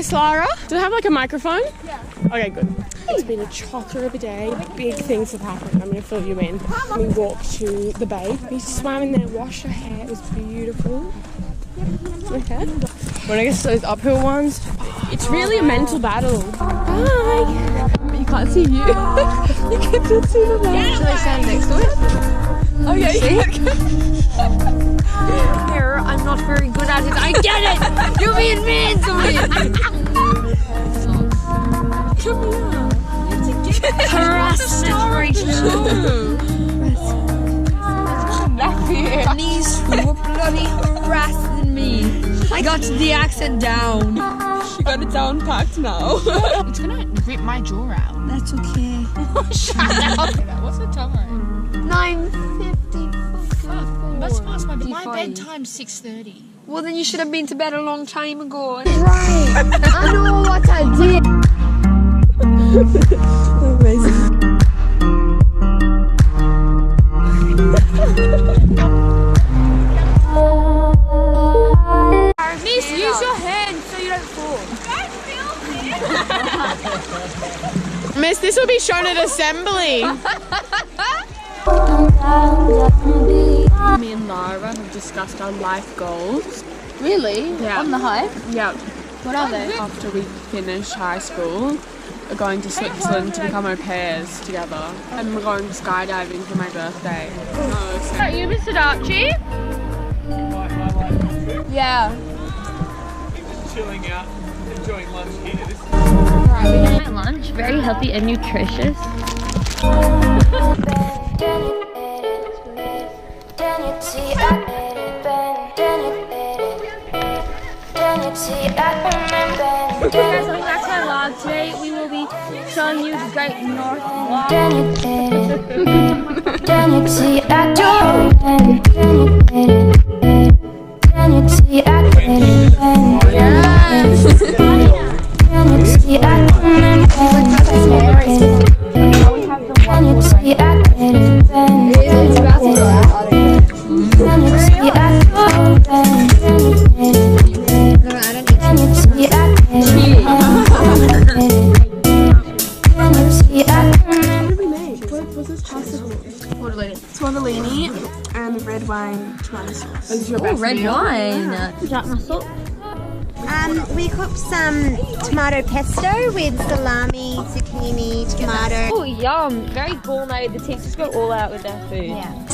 this, Lara? Do they have like a microphone? Yeah. Okay, good. It's been a chocker of a day. Big things have happened. I'm going to fill you in. We walked to the bay. We swam in there, washed our hair. It was beautiful. Okay. When I guess those uphill ones, it's really a mental battle. Bye. You can't see you. You can just see the light. Should I stand next to it? Oh yeah, Here, I'm not very good at it. I get it. You're being mean to me. Come here. Harass situation. These were bloody harassing me. I got the accent down. You got it down packed now. It's gonna rip my jaw out. That's okay. Shut up. What's the time? 9:54. That's past my bedtime's 6:30. Well, then you should have been to bed a long time ago. Right. I know what I did. Amazing. Miss, use your hand so you don't fall. Miss, this will be shown at assembly. Me and Lara have discussed our life goals. Really? Yeah. On the hike? Yep. What are they? After we finish high school, we're going to Switzerland to become au pairs together. And we're going skydiving for my birthday. Oh, Are you Mr. Darchie? Yeah. Chilling out, enjoying lunch here. Alright, we're gonna eat lunch. Very healthy and nutritious. Guys, I'm back to my vlog. Today we will be showing you the Great North Wall. tortellini and red wine tomato sauce. This is your best Red meal. wine. Jack muscle. We cooked some tomato pesto with salami, zucchini, tomato. Oh, yum. Very gourmet. The teachers go all out with their food. Yeah.